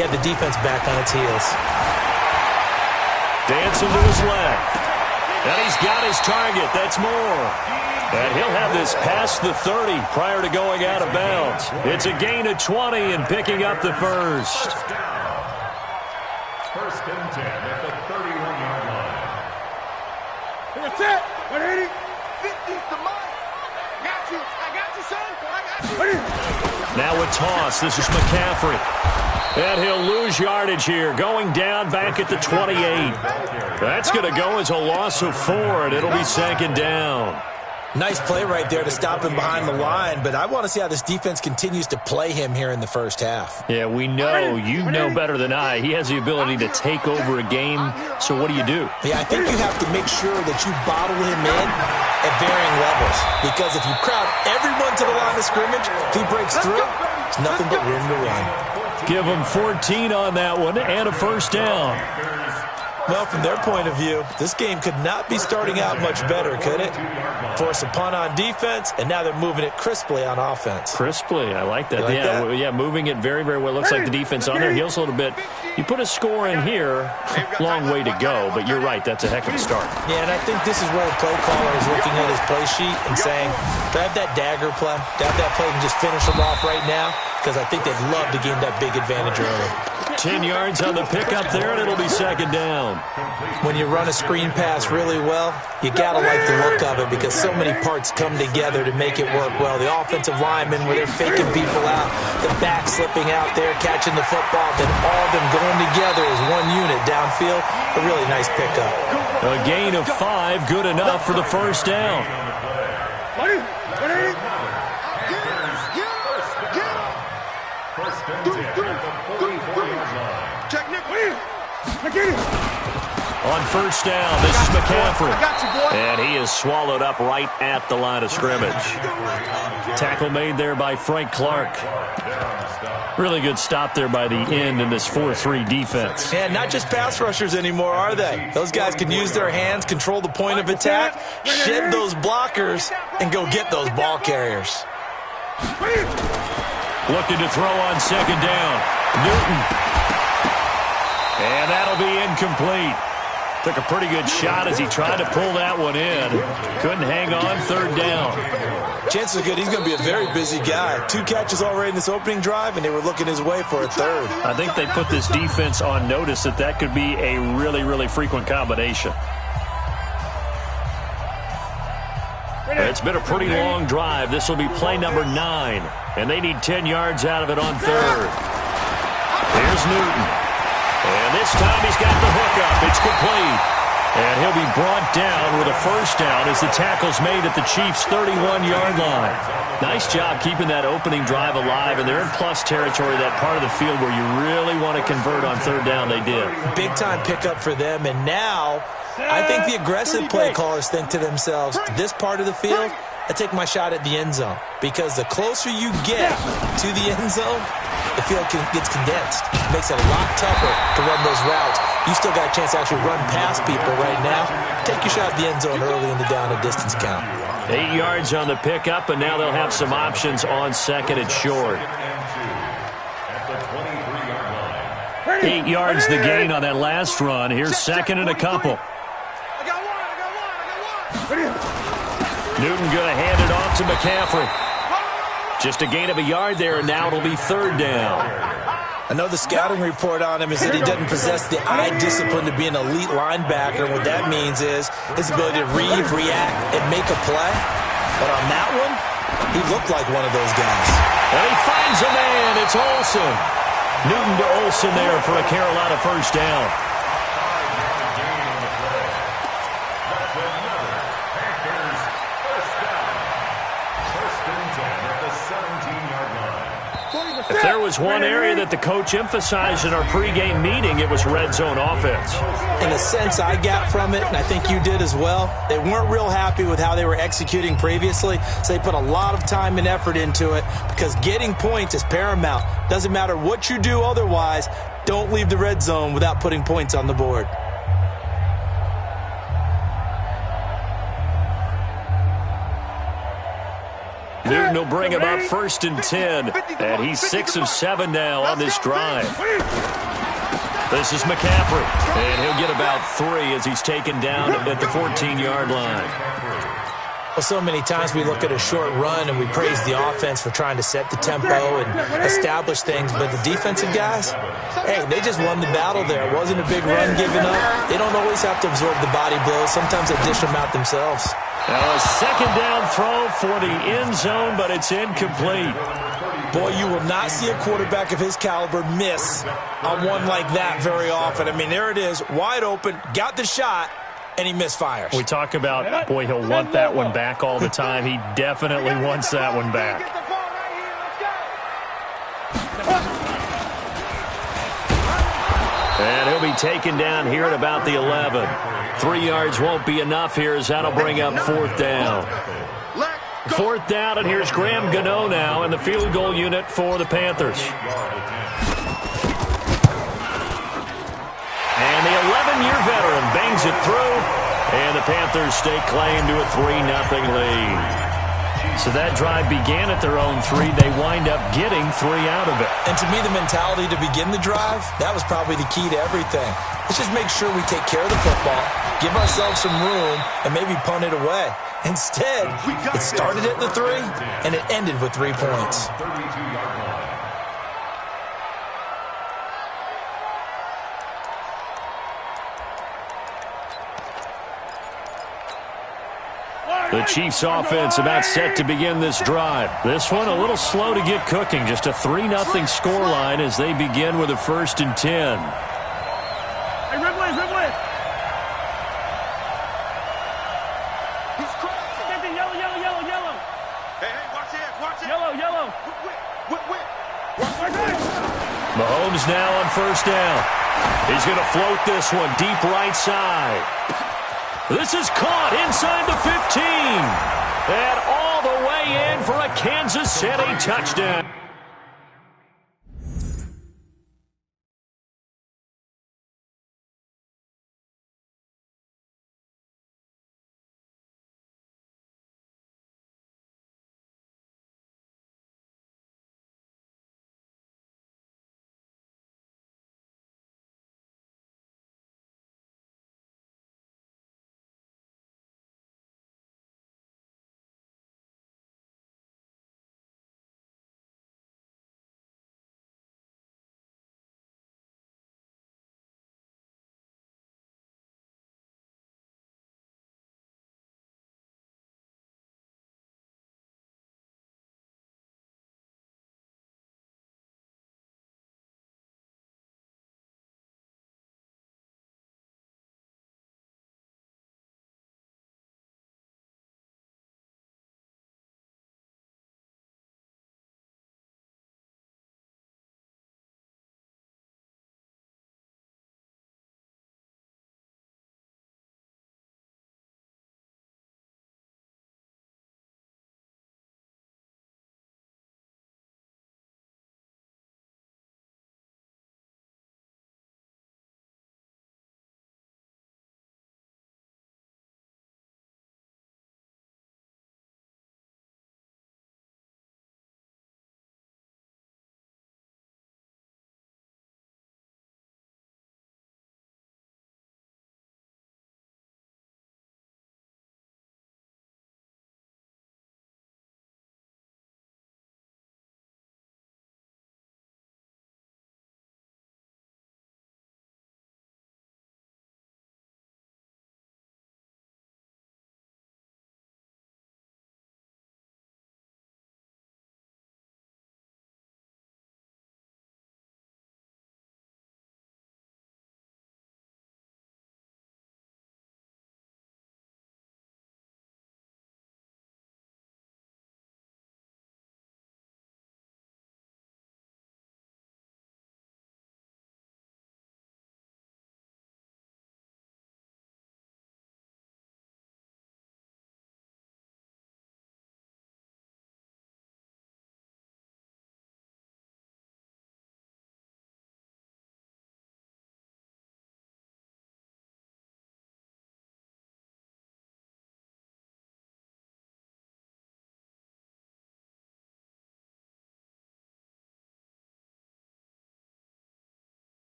You have the defense back on its heels. Dancing to his left. And he's got his target. That's more. And he'll have this past the 30 prior to going out of bounds. It's a gain of 20 and picking up the first. First and 10 at the 31-yard line. That's it. 180. 50's the mark. Got you. I got you, son. I got you. Now a toss. This is McCaffrey. And he'll lose yardage here. Going down back at the 28. That's going to go as a loss of 4, and it'll be second down. Nice play right there to stop him behind the line, but I want to see how this defense continues to play him here in the first half. Yeah, we know. You know better than I. He has the ability to take over a game, so what do you do? Yeah, I think you have to make sure that you bottle him in at varying levels, because if you crowd everyone to the line of scrimmage, if he breaks through, it's nothing but room to run. Give him 14 on that one and a first down. Well, from their point of view, this game could not be starting out much better, could it? Force a punt on defense, and now they're moving it crisply on offense. Crisply, I like that. Like that? Yeah, moving it very, very well. Looks like the defense on their heels a little bit. You put a score in here, long way to go, but you're right, that's a heck of a start. Yeah, and I think this is where the play caller is looking at his play sheet and saying, do I have that dagger play? Do I have that play and just finish them off right now? Because I think they'd love to gain that big advantage early. 10 yards on the pickup there, and it'll be second down. When you run a screen pass really well, you got to like the look of it because so many parts come together to make it work well. The offensive linemen, where they're faking people out, the back slipping out there, catching the football, then all of them going together as one unit downfield. A really nice pickup. A gain of 5, good enough for the first down. First and 10 at the 44-yard line. On first down, this is McCaffrey. And he is swallowed up right at the line of scrimmage. Tackle made there by Frank Clark. Really good stop there by the end in this 4-3 defense. And not just pass rushers anymore, are they? Those guys can use their hands, control the point of attack, shed those blockers, and go get those ball carriers. Looking to throw on second down. Newton. And that'll be incomplete. Took a pretty good shot as he tried to pull that one in. Couldn't hang on, third down. Chances are good he's going to be a very busy guy. 2 catches already in this opening drive, and they were looking his way for a third. I think they put this defense on notice that could be a really, really frequent combination. It's been a pretty long drive. This will be play number 9, and they need 10 yards out of it on third. Here's Newton. And this time he's got the hook up. It's complete. And he'll be brought down with a first down as the tackle's made at the Chiefs' 31-yard line. Nice job keeping that opening drive alive, and they're in plus territory, that part of the field where you really want to convert on third down. They did. Big-time pickup for them, and now I think the aggressive play callers think to themselves, this part of the field, I take my shot at the end zone. Because the closer you get to the end zone, the field gets condensed. It makes it a lot tougher to run those routes. You still got a chance to actually run past people right now. Take your shot at the end zone early in the down and distance count. 8 yards on the pickup, and now they'll have some options on second and short. 8 yards the gain on that last run. Here's second and a couple. Newton going to hand it off to McCaffrey. Just a gain of a yard there, and now it'll be third down. I know the scouting report on him is that he doesn't possess the eye discipline to be an elite linebacker. And what that means is his ability to read, react, and make a play. But on that one, he looked like one of those guys. And he finds a man. It's Olsen. Newton to Olsen there for a Carolina first down. If there was one area that the coach emphasized in our pregame meeting, it was red zone offense. In a sense I got from it, and I think you did as well, they weren't real happy with how they were executing previously, so they put a lot of time and effort into it because getting points is paramount. Doesn't matter what you do otherwise, don't leave the red zone without putting points on the board. Newton will bring him up 1st and 10, and he's 6 of 7 now on this drive. This is McCaffrey, and he'll get about 3 as he's taken down at the 14-yard line. Well, so many times we look at a short run and we praise the offense for trying to set the tempo and establish things, but the defensive guys, hey, they just won the battle there. It wasn't a big run given up. They don't always have to absorb the body blows. Sometimes they dish them out themselves. Now a 2nd down throw for the end zone, but it's incomplete. Boy, you will not see a quarterback of his caliber miss on one like that very often. I mean, there it is, wide open, got the shot, and he misfires. We talk about, boy, he'll want that one back all the time. He definitely wants that one back. And he'll be taken down here at about the 11. 3 yards won't be enough here as that'll bring up 4th down. 4th down, and here's Graham Gano now in the field goal unit for the Panthers. And the 11-year veteran bangs it through, and the Panthers stake claim to a 3-0 lead. So that drive began at their own 3. They wind up getting 3 out of it. And to me, the mentality to begin the drive, that was probably the key to everything. Let's just make sure we take care of the football, give ourselves some room, and maybe punt it away. Instead, it started at the 3, and it ended with 3 points. The Chiefs offense about set to begin this drive. This one a little slow to get cooking. Just a 3-0 scoreline as they begin with a 1st and 10. Hey, Ridley. He's crossing. Yellow. Hey, watch it. Yellow. Whip. Mahomes now on 1st down. He's going to float this one deep right side. This is caught inside the 15. And all the way in for a Kansas City touchdown.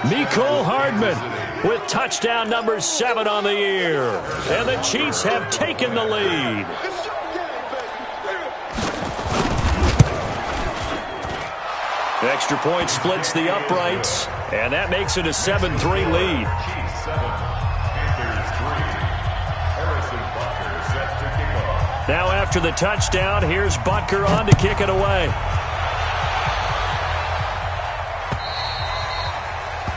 Mecole Hardman with touchdown number 7 on the year. And the Chiefs have taken the lead. The extra point splits the uprights, and that makes it a 7-3 lead. Now after the touchdown, here's Butker on to kick it away.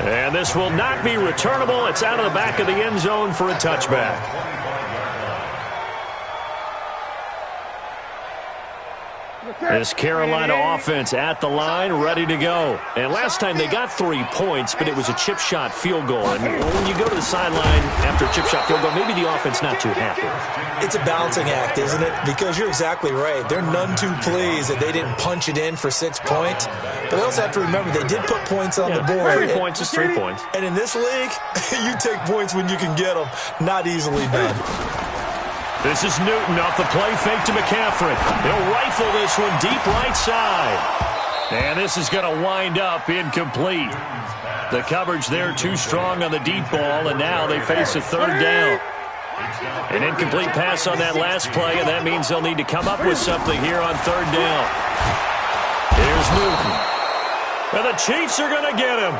And this will not be returnable. It's out of the back of the end zone for a touchback. This Carolina offense at the line, ready to go. And last time they got 3 points, but it was a chip shot field goal. And when you go to the sideline after a chip shot field goal, maybe the offense not too happy. It's a balancing act, isn't it? Because you're exactly right. They're none too pleased that they didn't punch it in for 6 points. But they also have to remember they did put points on the board. 3 points is 3 points. And in this league, you take points when you can get them. Not easily done. This is Newton off the play fake to McCaffrey. He'll rifle this one deep right side. And this is going to wind up incomplete. The coverage there too strong on the deep ball, and now they face a 3rd down. An incomplete pass on that last play, and that means they'll need to come up with something here on 3rd down. Here's Newton. And the Chiefs are going to get him.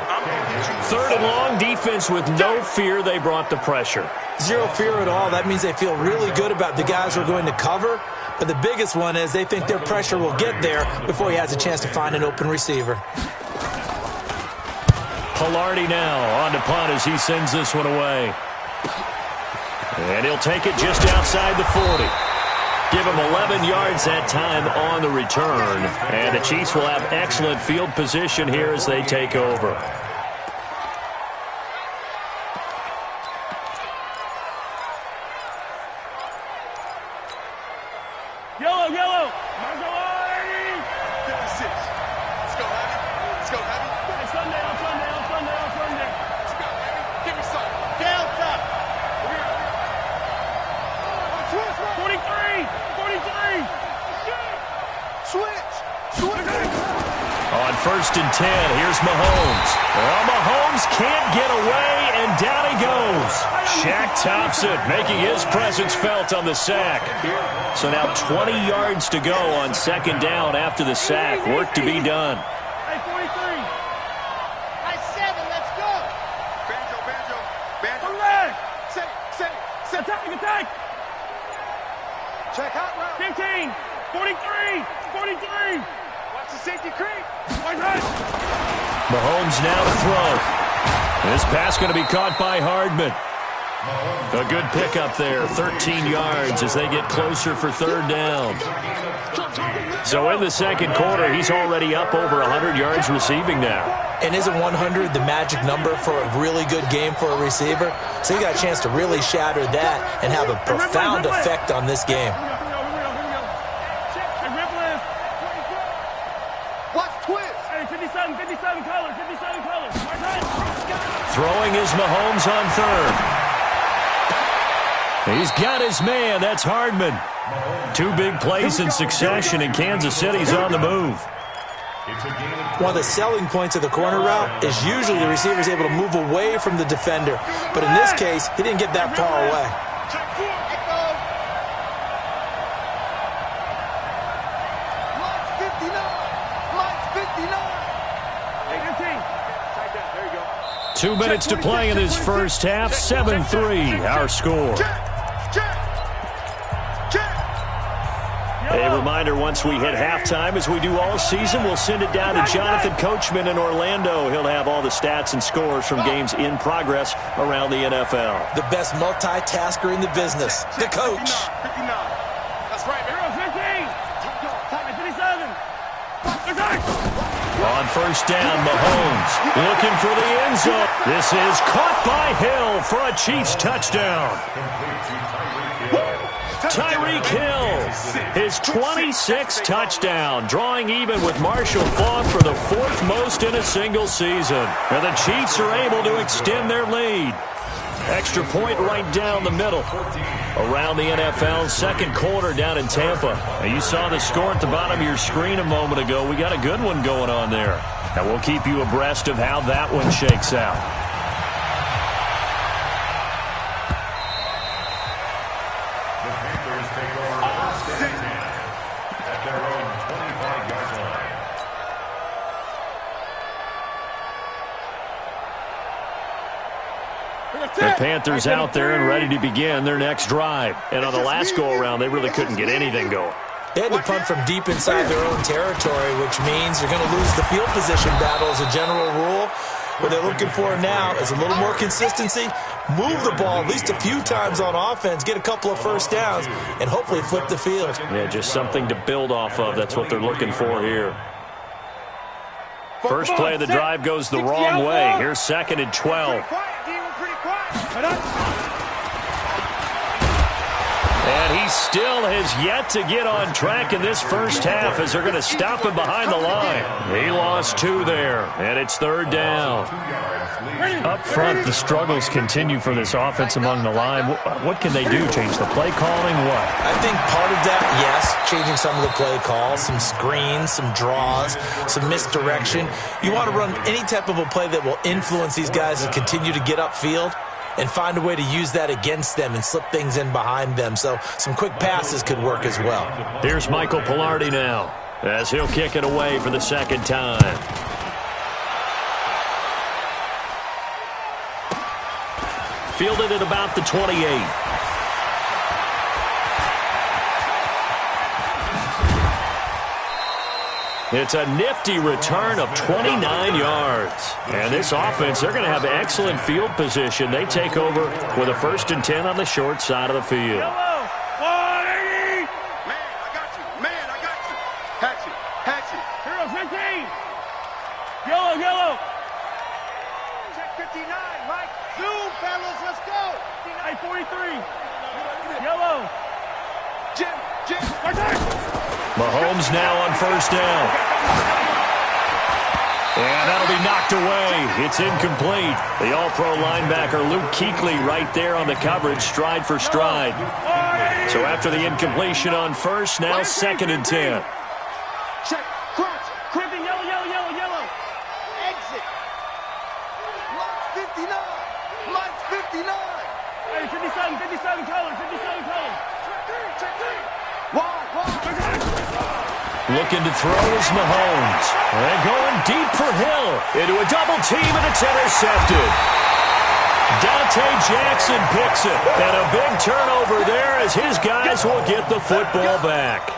3rd and long, defense with no fear. They brought the pressure. Zero fear at all. That means they feel really good about the guys who are going to cover. But the biggest one is they think their pressure will get there before he has a chance to find an open receiver. Pilardi now on to punt as he sends this one away. And he'll take it just outside the 40. Give him 11 yards that time on the return. And the Chiefs will have excellent field position here as they take over. Yellow. Let's go, Abby. Hey, Sunday. Let's go, Abby. Give me some. Down top. 43. Switch. On 1st and 10, here's Mahomes. Well, Mahomes can't get away, and down he goes. Shaq Thompson making his presence felt on the sack. So now 20 yards to go on 2nd down after the sack. Work to be done. Hey, 43. Hey, 7. Let's go. Banjo. Relax. Set. Attack. Check out route. 15. 43. Watch the safety creep. Mahomes now to throw. This pass going to be caught by Hardman. A good pickup there, 13 yards as they get closer for 3rd down. So in the 2nd quarter, he's already up over 100 yards receiving now. And isn't 100 the magic number for a really good game for a receiver? So you got a chance to really shatter that and have a profound effect on this game. Throwing is Mahomes on 3rd. He's got his man. That's Hardman. 2 big plays in succession, and Kansas City's on the move. One of the selling points of the corner route is usually the receiver is able to move away from the defender. But in this case, he didn't get that far away. There you go. 2 minutes to play in this first half. 7-3, our score. A reminder, once we hit halftime, as we do all season, we'll send it down to Jonathan Coachman in Orlando. He'll have all the stats and scores from games in progress around the NFL. The best multitasker in the business, the coach. 59. That's right, man. 57. On 1st down, Mahomes looking for the end zone. This is caught by Hill for a Chiefs touchdown. Tyreek Hill, his 26th touchdown, drawing even with Marshall Faulk for the 4th most in a single season. And the Chiefs are able to extend their lead. Extra point right down the middle. Around the NFL, 2nd quarter down in Tampa. And you saw the score at the bottom of your screen a moment ago. We got a good one going on there. And we'll keep you abreast of how that one shakes out. The Panthers take over first and 10 at their own 25-yard line. The Panthers out there and ready to begin their next drive. And on the last go-around, they really couldn't get anything going. They had to punt from deep inside their own territory, which means you're going to lose the field position battle as a general rule. What they're looking for now is a little more consistency, move the ball at least a few times on offense, get a couple of first downs, and hopefully flip the field. Yeah, just something to build off of. That's what they're looking for here. First play of the drive goes the wrong way. Here's 2nd and 12. And he still has yet to get on track in this first half as they're going to stop him behind the line. He lost 2 there, and it's 3rd down. Up front, the struggles continue for this offense among the line. What can they do? Change the play calling? What? I think part of that, yes, changing some of the play calls, some screens, some draws, some misdirection. You want to run any type of a play that will influence these guys to continue to get upfield and find a way to use that against them and slip things in behind them. So some quick passes could work as well. Here's Michael Pilardi now as he'll kick it away for the 2nd time. Fielded at about the 28. It's a nifty return of 29 yards. And this offense, they're going to have excellent field position. They take over with a 1st and 10 on the short side of the field. Yellow, 180. Man, I got you. Man, I got you. Hatch it. Hatch it. Hero 15. Yellow, yellow. Check 59, Mike. Zoom, fellas. Let's go. 43. Yellow. Jim. Right there. Mahomes now on 1st down. And that'll be knocked away. It's incomplete. The all-pro linebacker Luke Kuechly right there on the coverage, stride for stride. So after the incompletion on 1st, now 2nd and 10. Check. Crunch. Crimping. Yellow. Exit. Mike's 59. Mike's 59. Hey, 57 colors. Check 3. Wide. Looking to throw is Mahomes. And going deep for Hill. Into a double team, and it's intercepted. Dante Jackson picks it. And a big turnover there as his guys will get the football back.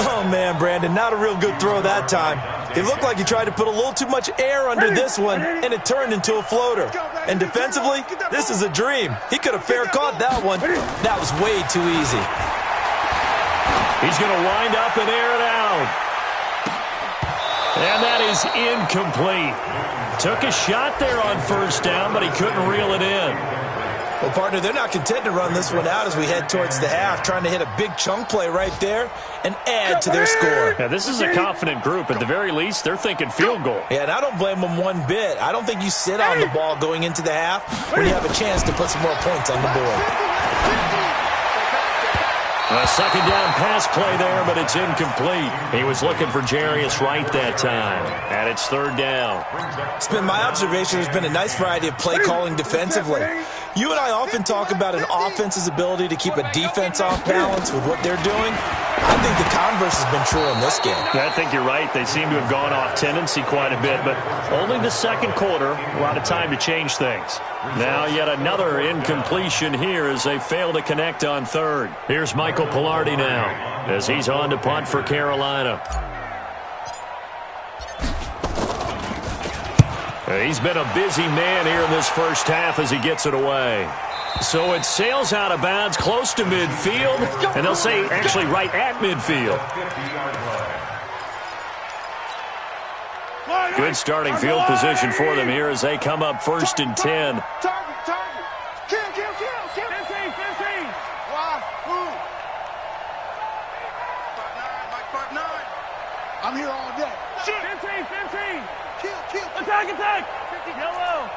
Oh, man, Brandon, not a real good throw that time. It looked like he tried to put a little too much air under this one, and it turned into a floater. And defensively, this is a dream. He could have fair caught that one. That was way too easy. He's going to wind up and air it out. And that is incomplete. Took a shot there on 1st down, but he couldn't reel it in. Well, partner, they're not content to run this one out as we head towards the half, trying to hit a big chunk play right there and add to their score. Yeah, this is a confident group. At the very least, they're thinking field goal. Yeah, and I don't blame them one bit. I don't think you sit on the ball going into the half when you have a chance to put some more points on the board. A 2nd down pass play there, but it's incomplete. He was looking for Jarius Wright that time, and it's 3rd down. It's been my observation there's been a nice variety of play calling defensively. You and I often talk about an offense's ability to keep a defense off balance with what they're doing. I think the converse has been true in this game. I think you're right. They seem to have gone off tendency quite a bit, but only the 2nd quarter, a lot of time to change things. Now yet another incompletion here as they fail to connect on 3rd. Here's Michael Pilardi now as he's on to punt for Carolina. He's been a busy man here in this first half as he gets it away. So it sails out of bounds close to midfield, and they'll say actually right at midfield. Good starting field position for them here as they come up 1st and 10. Target. Kill. 15. Why? Who? 5'9". I'm here all day. 15. Kill. Attack. Yellow.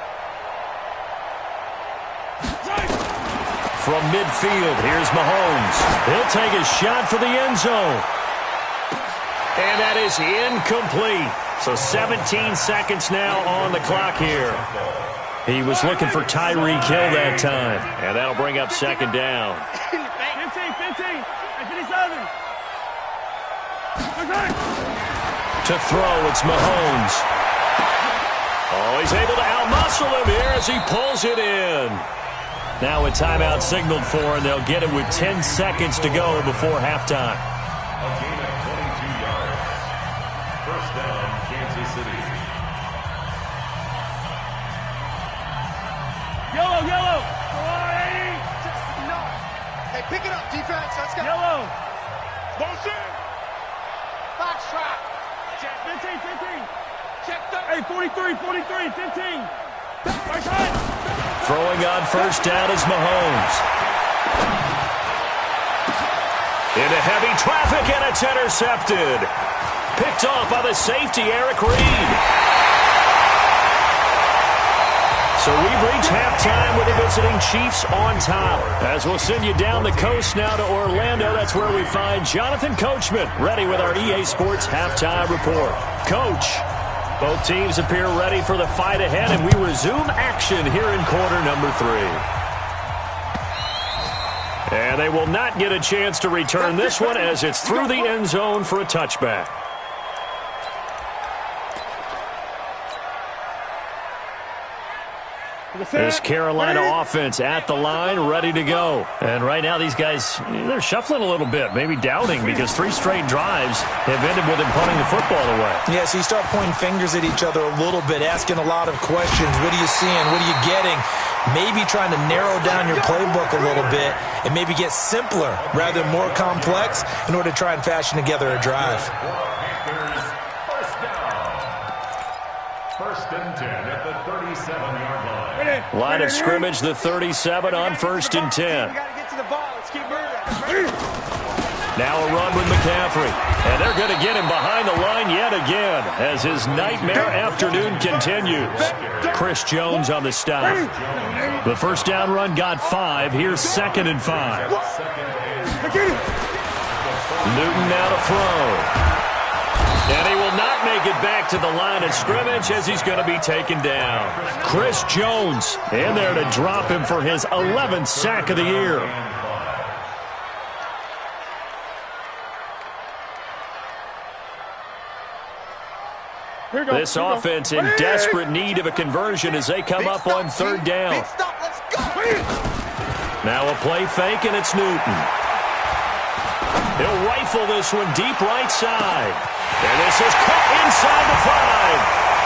From midfield, here's Mahomes. He'll take a shot for the end zone. And that is incomplete. So 17 seconds now on the clock here. He was looking for Tyreek Hill that time. And that'll bring up second down. 15, 57. To throw, it's Mahomes. Oh, he's able to outmuscle him here as he pulls it in. Now a timeout signaled for, and they'll get it with 10 seconds to go before halftime. A gain of 22 yards. First down, Kansas City. Yellow. Come on, 80. Hey, pick it up, defense. Let's go. Yellow. Motion. Foxtrot. Check 15. Check 30. Hey, 43, 15. Right side. Throwing on first down is Mahomes. Into heavy traffic, and it's intercepted. Picked off by the safety, Eric Reed. So we've reached halftime with the visiting Chiefs on top. As we'll send you down the coast now to Orlando, that's where we find Jonathan Coachman, ready with our EA Sports halftime report. Coach, both teams appear ready for the fight ahead, and we resume action here in quarter number 3. And they will not get a chance to return this one as it's through the end zone for a touchback. This Carolina offense at the line, ready to go. And right now these guys, they're shuffling a little bit, maybe doubting, because 3 straight drives have ended with them punting the football away. Yeah, so you start pointing fingers at each other a little bit, asking a lot of questions. What are you seeing? What are you getting? Maybe trying to narrow down your playbook a little bit and maybe get simpler rather than more complex in order to try and fashion together a drive. First and 10 at the 37-yard line. Line of scrimmage, the 37 on first and 10. We got to get to the ball. Let's keep moving. Now a run with McCaffrey. And they're going to get him behind the line yet again as his nightmare afternoon continues. Chris Jones on the stop. The first down run got 5. Here's second and 5. Newton now to throw. And he will not make it back to the line of scrimmage as he's going to be taken down. Chris Jones in there to drop him for his 11th sack of the year. This offense in desperate need of a conversion as they come up on third down. Now a play fake, and it's Newton. He'll rifle this one deep right side. And this is cut inside the 5.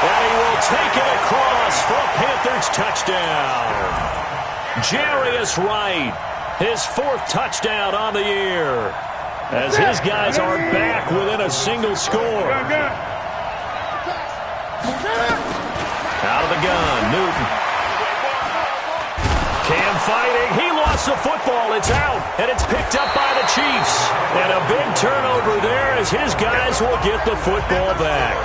And he will take it across for a Panthers touchdown. Jarius Wright, his 4th touchdown on the year, as his guys are back within a single score. Out of the gun, Newton. Cam fighting. He lost the football. It's out, and it's picked up by the Chiefs. And a big turnover there as his guys will get the football back.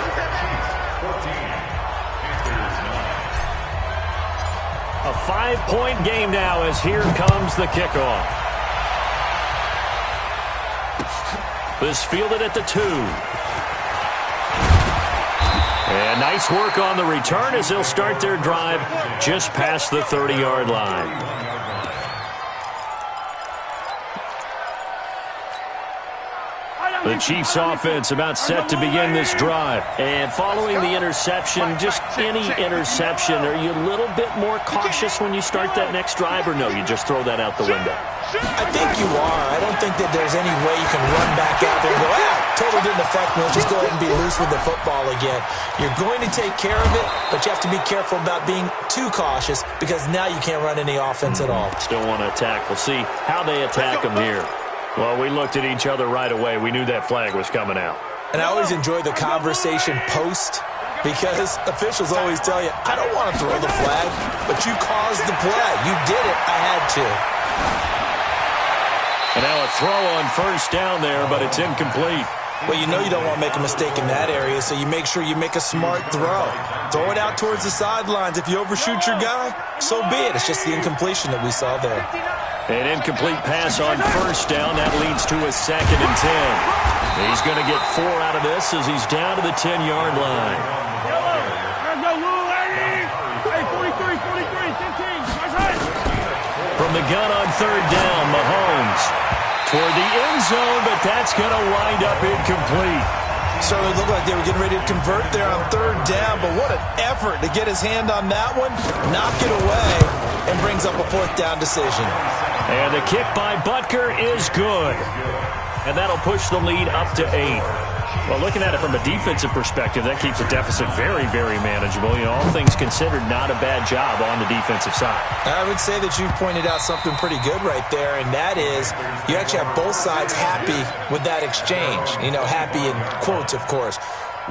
A 5-point game now as here comes the kickoff. This fielded at the 2. And nice work on the return as they'll start their drive just past the 30-yard line. The Chiefs offense about set to begin this drive. And following the interception, just any interception, are you a little bit more cautious when you start that next drive, or no, you just throw that out the window? I think you are. I don't think that there's any way you can run back out there and go, totally didn't affect me. Let's just go ahead and be loose with the football again. You're going to take care of it, but you have to be careful about being too cautious because now you can't run any offense at all. Still want to attack. We'll see how they attack them here. Well, we looked at each other right away. We knew that flag was coming out. And I always enjoy the conversation post because officials always tell you, I don't want to throw the flag, but you caused the play. You did it. I had to. And now a throw on first down there, but it's incomplete. Well, you know you don't want to make a mistake in that area, so you make sure you make a smart throw. Throw it out towards the sidelines. If you overshoot your guy, so be it. It's just the incompletion that we saw there. An incomplete pass on first down. That leads to a 2nd and 10. He's going to get 4 out of this as he's down to the 10-yard line. Let's go, Lou, Eddie! Hey, 43, 15. From the gun on 3rd down, Mahomes toward the end zone, but that's going to wind up incomplete. Certainly looked like they were getting ready to convert there on 3rd down, but what an effort to get his hand on that one, knock it away, and brings up a 4th down decision. And the kick by Butker is good. And that'll push the lead up to 8. Well, looking at it from a defensive perspective, that keeps the deficit very, very manageable. You know, all things considered, not a bad job on the defensive side. I would say that you've pointed out something pretty good right there, and that is you actually have both sides happy with that exchange. You know, happy in quotes, of course.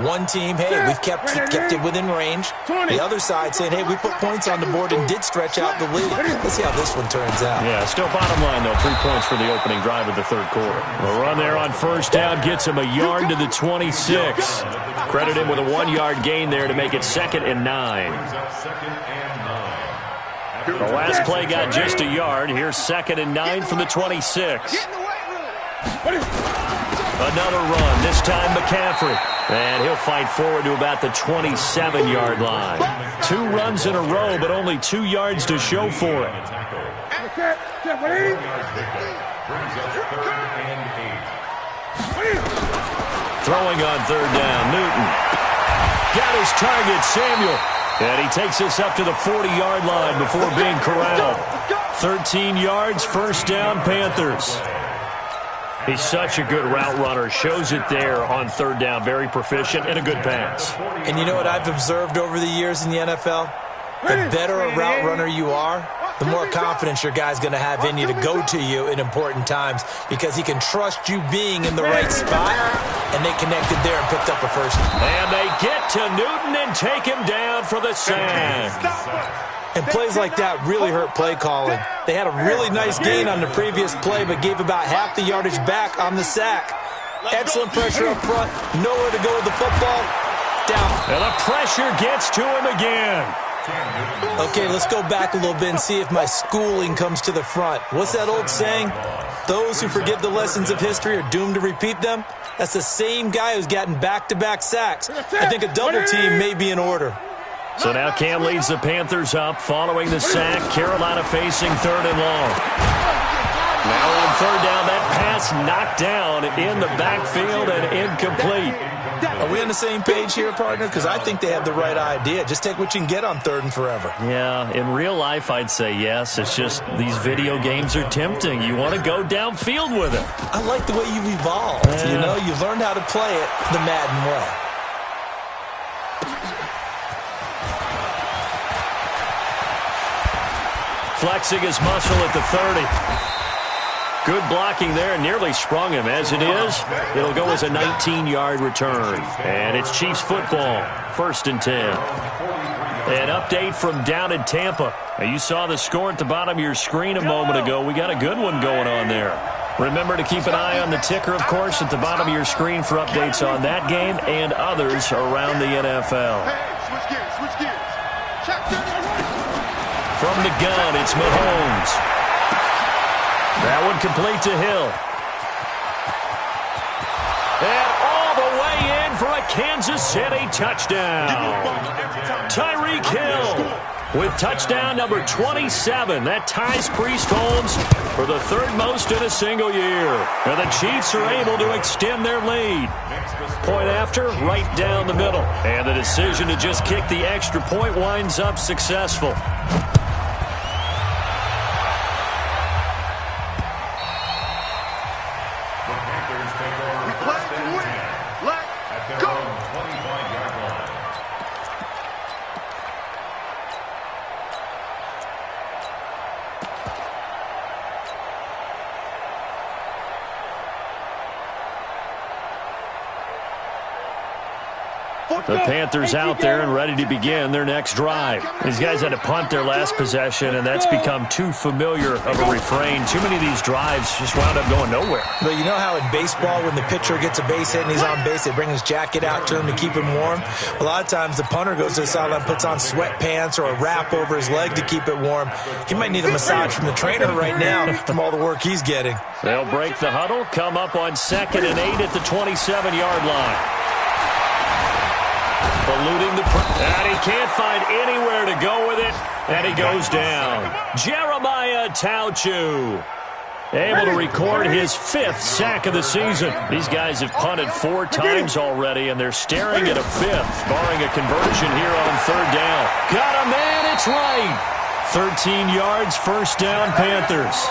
One team, hey, we've kept it within range. The other side saying, hey, we put points on the board and did stretch out the lead. Let's see how this one turns out. Yeah, still bottom line, though, 3 points for the opening drive of the 3rd quarter. The run there on 1st down gets him a yard to the 26. Credit him with a 1-yard gain there to make it 2nd and 9. The last play got just a yard. Here's 2nd and 9 from the 26. Another run, this time McCaffrey. And he'll fight forward to about the 27-yard line. 2 runs in a row, but only 2 yards to show for it. Throwing on 3rd down, Newton. Got his target, Samuel. And he takes us up to the 40-yard line before being corralled. 13 yards, 1st down, Panthers. He's such a good route runner. Shows it there on 3rd down. Very proficient and a good pass. And you know what I've observed over the years in the NFL? The better a route runner you are, the more confidence your guy's going to have in you to go to you in important times because he can trust you being in the right spot, and they connected there and picked up a 1st. And they get to Newton and take him down for the sack. And plays like that really hurt play calling. They had a really nice gain on the previous play, but gave about half the yardage back on the sack. Excellent pressure up front. Nowhere to go with the football. Down. And the pressure gets to him again. Okay, let's go back a little bit and see if my schooling comes to the front. What's that old saying? Those who forget the lessons of history are doomed to repeat them. That's the same guy who's gotten back-to-back sacks. I think a double team may be in order. So now Cam leads the Panthers up following the sack. Carolina facing 3rd and long. Now on 3rd down, that pass knocked down in the backfield and incomplete. Are we on the same page here, partner? Because I think they have the right idea. Just take what you can get on 3rd and forever. Yeah, in real life, I'd say yes. It's just these video games are tempting. You want to go downfield with it. I like the way you've evolved. Yeah. You know, you've learned how to play it the Madden way. Flexing his muscle at the 30. Good blocking there, nearly sprung him. As it is, it'll go as a 19-yard return. And it's Chiefs football, 1st and 10. An update from down in Tampa. Now, you saw the score at the bottom of your screen a moment ago. We got a good one going on there. Remember to keep an eye on the ticker, of course, at the bottom of your screen for updates on that game and others around the NFL. Switch gears. From the gun, it's Mahomes. That one complete to Hill. And all the way in for a Kansas City touchdown. Tyreek Hill with touchdown number 27. That ties Priest Holmes for the 3rd most in a single year. And the Chiefs are able to extend their lead. Point after, right down the middle. And the decision to just kick the extra point winds up successful. The Panthers out there and ready to begin their next drive. These guys had to punt their last possession, and that's become too familiar of a refrain. Too many of these drives just wound up going nowhere. But you know how in baseball, when the pitcher gets a base hit and he's on base, they bring his jacket out to him to keep him warm? A lot of times the punter goes to the sideline, puts on sweatpants or a wrap over his leg to keep it warm. He might need a massage from the trainer right now from all the work he's getting. They'll break the huddle, come up on 2nd and 8 at the 27-yard line. Eluding the and he can't find anywhere to go with it, and he goes down. Jeremiah Tauchu able to record his 5th sack of the season. These guys have punted 4 times already, and they're staring at a 5th, barring a conversion here on 3rd down. Got a man, it's right. 13 yards, 1st down, Panthers.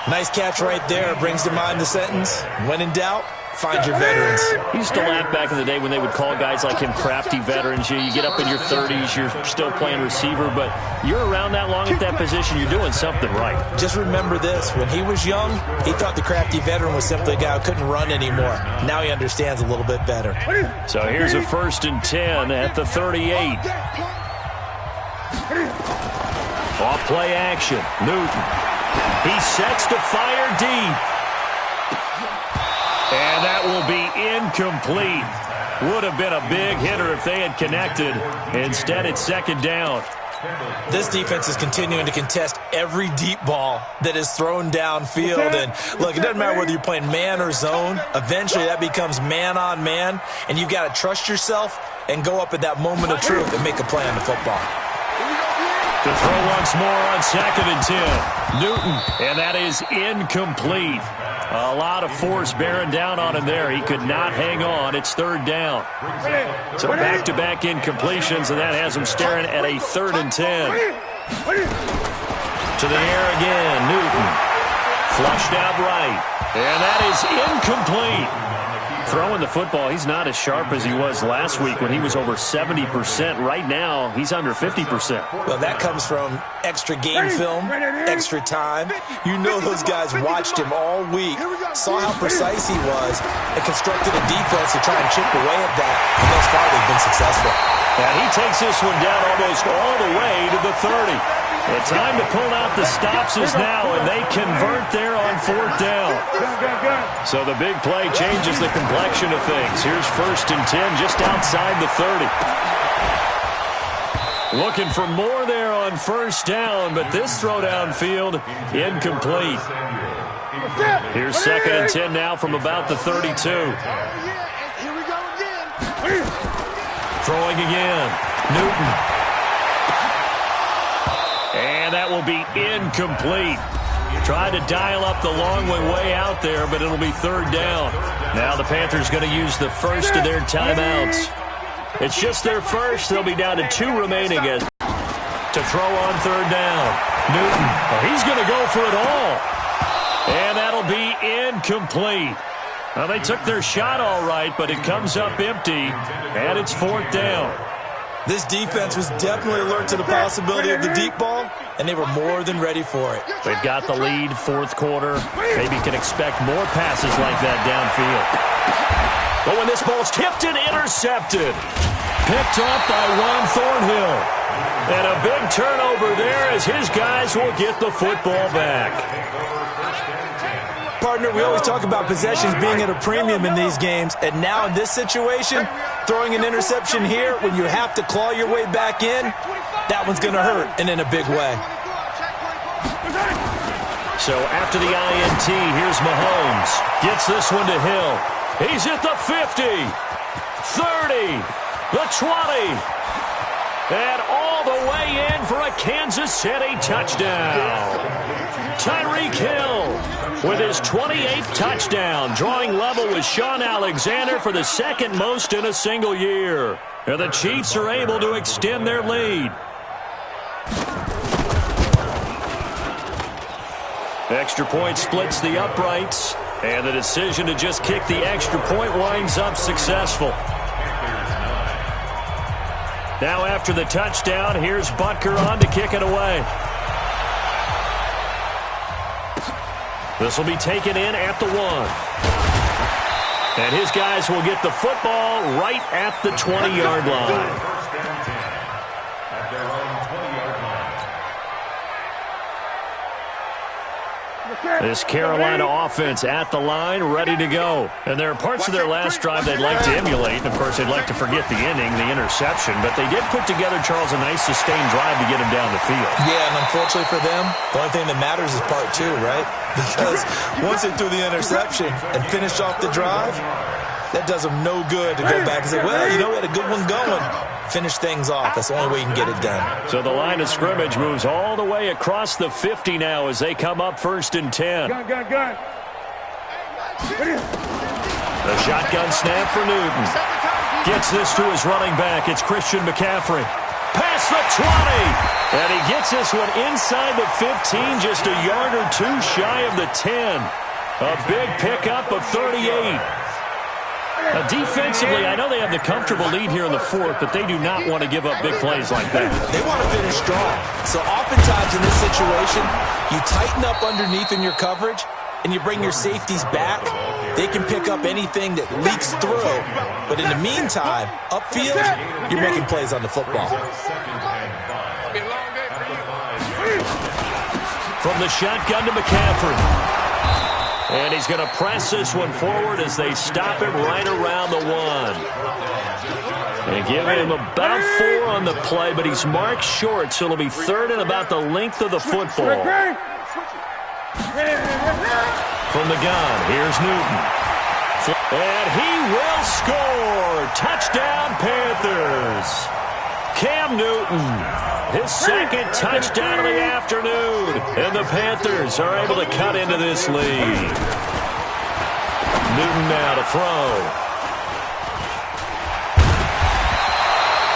Nice catch right there. Brings to mind the sentence, when in doubt, find your veterans. He used to laugh back in the day when they would call guys like him crafty veterans. You get up in your 30s, you're still playing receiver, but you're around that long at that position, you're doing something right. Just remember this. When he was young, he thought the crafty veteran was simply a guy who couldn't run anymore. Now he understands a little bit better. So here's a 1st and 10 at the 38. Off play action. Newton. He sets to fire deep. And that will be incomplete. Would have been a big hitter if they had connected. Instead, it's 2nd down. This defense is continuing to contest every deep ball that is thrown downfield. And look, it doesn't matter whether you're playing man or zone. Eventually, that becomes man on man. And you've got to trust yourself and go up at that moment of truth and make a play on the football. To throw once more on 2nd and 10. Newton, and that is incomplete. A lot of force bearing down on him there. He could not hang on. It's 3rd down. So back-to-back incompletions, and that has him staring at a 3rd and 10. To the air again, Newton. Flushed out right. And that is incomplete. Throwing the football, he's not as sharp as he was last week when he was over 70%. Right now, he's under 50%. Well, that comes from extra game film, extra time. You know those guys watched him all week, saw how precise he was, and constructed a defense to try and chip away at that. And thus far, they've been successful. And he takes this one down almost all the way to the 30. The time to pull out the stops is now, and they convert there on 4th down. So the big play changes the complexion of things. Here's 1st and 10 just outside the 30. Looking for more there on 1st down, but this throw downfield, incomplete. Here's 2nd and 10 now from about the 32. Throwing again. Newton. And that will be incomplete. Tried to dial up the long way out there, but it'll be 3rd down. Now the Panthers going to use the first of their timeouts. It's just their first. They'll be down to 2 remaining as to throw on 3rd down. Newton, he's going to go for it all. And that'll be incomplete. Well, they took their shot all right, but it comes up empty, and it's 4th down. This defense was definitely alert to the possibility of the deep ball, and they were more than ready for it. They've got the lead, 4th quarter. Maybe can expect more passes like that downfield. But when this ball's tipped and intercepted, picked up by Ron Thornhill. And a big turnover there as his guys will get the football back. Partner, we always talk about possessions being at a premium in these games, and now in this situation, throwing an interception here when you have to claw your way back in, that one's going to hurt, and in a big way. So after the INT, here's Mahomes. Gets this one to Hill. He's at the 50, 30, the 20, and all the way in for a Kansas City touchdown. Tyreek Hill with his 28th touchdown, drawing level with Sean Alexander for the 2nd most in a single year. And the Chiefs are able to extend their lead. Extra point splits the uprights, and the decision to just kick the extra point winds up successful. Now after the touchdown, here's Butker on to kick it away. This will be taken in at the 1. And his guys will get the football right at the 20-yard line. First down 10 at their own 20-yard line. This Carolina offense at the line, ready to go. And there are parts of their last drive they'd like to emulate. And, of course, they'd like to forget the inning, the interception. But they did put together, Charles, a nice sustained drive to get him down the field. Yeah, and unfortunately for them, the only thing that matters is part two, right? Because once they threw the interception and finished off the drive, that does them no good to go back and say, well, you know, we had a good one going. Finish things off. That's the only way you can get it done. So the line of scrimmage moves all the way across the 50 now as they come up 1st and 10. Gun. The shotgun snap for Newton. Gets this to his running back. It's Christian McCaffrey. Past the 20. And he gets this one inside the 15, just a yard or two shy of the 10. A big pickup of 38. Now, defensively, I know they have the comfortable lead here in the 4th, but they do not want to give up big plays like that. They want to finish strong. So oftentimes in this situation, you tighten up underneath in your coverage, and you bring your safeties back. They can pick up anything that leaks through. But in the meantime, upfield, you're making plays on the football. From the shotgun to McCaffrey. And he's going to press this one forward as they stop him right around the 1. And give him about 4 on the play, but he's marked short, so it'll be 3rd and about the length of the football. From the gun, here's Newton. And he will score! Touchdown, Panthers! Cam Newton, his 2nd touchdown of the afternoon. And the Panthers are able to cut into this lead. Newton now to throw.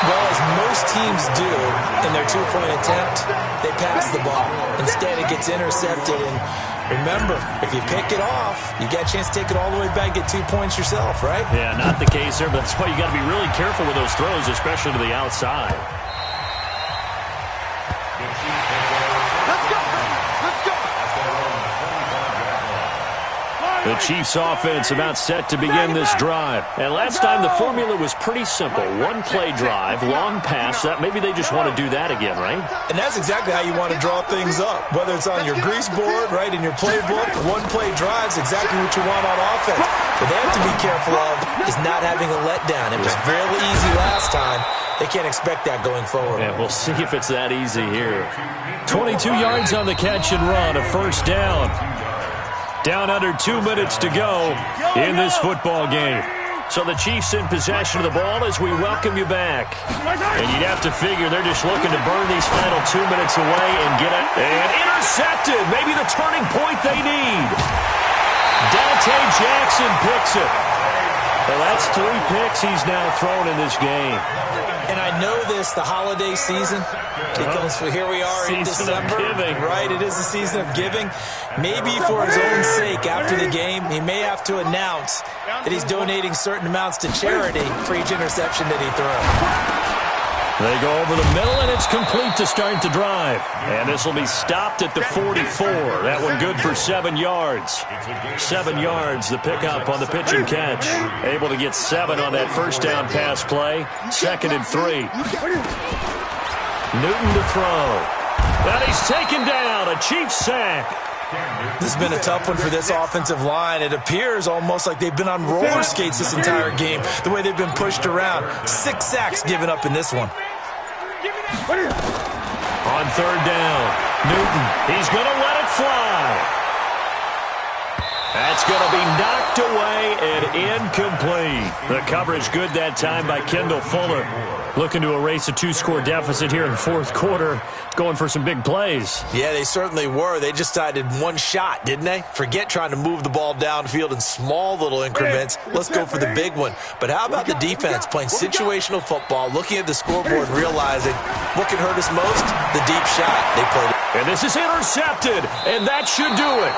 Well, as most teams do in their two-point attempt, they pass the ball. Instead, it gets intercepted. And remember, if you pick it off, you got a chance to take it all the way back, get 2 points yourself, right? Yeah, not the case there, but that's why you got to be really careful with those throws, especially to the outside. The Chiefs offense about set to begin this drive. And last time the formula was pretty simple. 1-play drive, long pass. Maybe they just want to do that again, right? And that's exactly how you want to draw things up. Whether it's on your grease board, right, in your playbook, 1-play drive's exactly what you want on offense. What they have to be careful of is not having a letdown. It was really easy last time. They can't expect that going forward. Yeah, we'll see if it's that easy here. 22 yards on the catch and run, a 1st down. Down under 2 minutes to go in this football game. So the Chiefs in possession of the ball as we welcome you back. And you'd have to figure they're just looking to burn these final 2 minutes away and get it. And intercepted. Maybe the turning point they need. Dante Jackson picks it. Well, that's 3 picks he's now thrown in this game. And I know this, the holiday season, because here we are in December. Season of giving. Right, it is the season of giving. Maybe for his own sake, after the game, he may have to announce that he's donating certain amounts to charity for each interception that he throws. They go over the middle, and it's complete to start the drive. And this will be stopped at the 44. That one good for 7 yards. 7 yards, the pickup on the pitch and catch. Able to get 7 on that 1st down pass play. 2nd and 3. Newton to throw. And he's taken down. A Chiefs sack. This has been a tough one for this offensive line. It appears almost like they've been on roller skates this entire game, the way they've been pushed around. 6 sacks given up in this one. On 3rd down, Newton, he's going to let it fly. That's going to be knocked away and incomplete. The coverage good that time by Kendall Fuller. Looking to erase a 2-score deficit here in the 4th quarter. Going for some big plays. Yeah, they certainly were. They just decided one shot, didn't they? Forget trying to move the ball downfield in small little increments. Let's go for the big one. But how about the defense playing situational football, looking at the scoreboard and realizing what can hurt us most? The deep shot. They played it. And this is intercepted, and that should do it.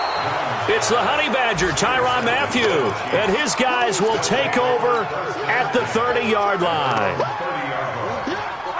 It's the Honey Badger, Tyrann Mathieu, and his guys will take over at the 30-yard line.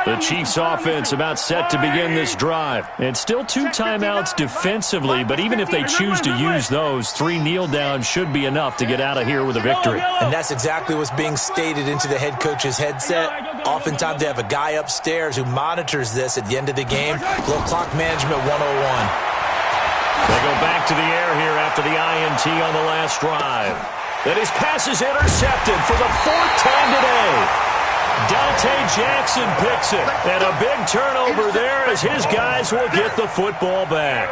The Chiefs offense about set to begin this drive. And still 2 timeouts defensively, but even if they choose to use those, 3 kneel downs should be enough to get out of here with a victory. And that's exactly what's being stated into the head coach's headset. Oftentimes they have a guy upstairs who monitors this at the end of the game. Little clock management 101. They go back to the air here after the INT on the last drive. And his pass is intercepted for the 4th time today. Dante Jackson picks it, and a big turnover there as his guys will get the football back.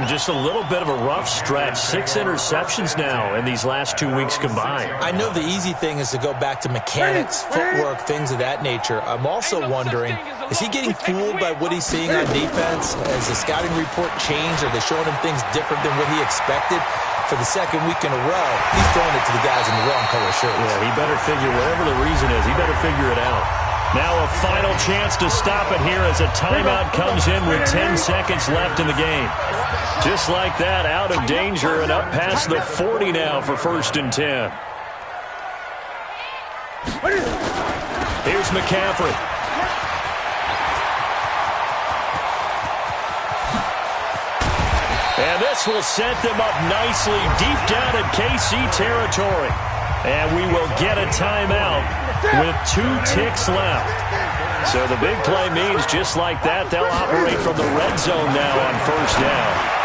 Just a little bit of a rough stretch. 6 interceptions now in these last 2 weeks combined. I know the easy thing is to go back to mechanics, footwork, things of that nature. I'm also wondering, is he getting fooled by what he's seeing on defense? Has the scouting report changed? Are they showing him things different than what he expected? For the 2nd week in a row, he's throwing it to the guys in the wrong color shirts. Yeah, he better figure, whatever the reason is, he better figure it out. Now a final chance to stop it here as a timeout comes in with 10 seconds left in the game. Just like that, out of danger and up past the 40 now for 1st and 10. Here's McCaffrey. And this will set them up nicely deep down in KC territory. And we will get a timeout with 2 ticks left. So the big play means just like that, they'll operate from the red zone now on 1st down.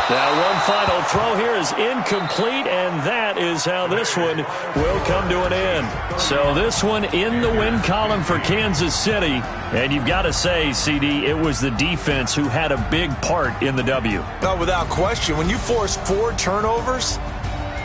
Now one final throw here is incomplete, and that is how this one will come to an end. So this one in the win column for Kansas City. And you've got to say, CD, it was the defense who had a big part in the W. No, without question. When you force 4 turnovers,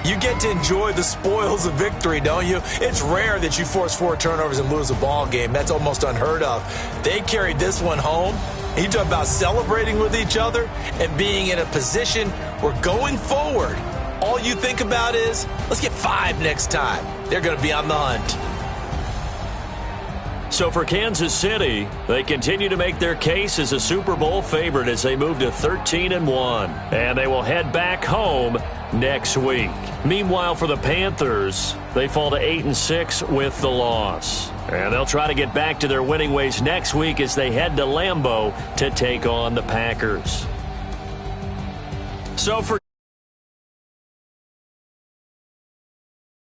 you get to enjoy the spoils of victory, don't you? It's rare that you force 4 turnovers and lose a ball game. That's almost unheard of. They carried this one home. You talk about celebrating with each other and being in a position where going forward, all you think about is, let's get 5 next time. They're going to be on the hunt. So for Kansas City, they continue to make their case as a Super Bowl favorite as they move to 13-1. And they will head back home next week. Meanwhile, for the Panthers, they fall to 8-6 with the loss. And they'll try to get back to their winning ways next week as they head to Lambeau to take on the Packers. So for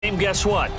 guess what?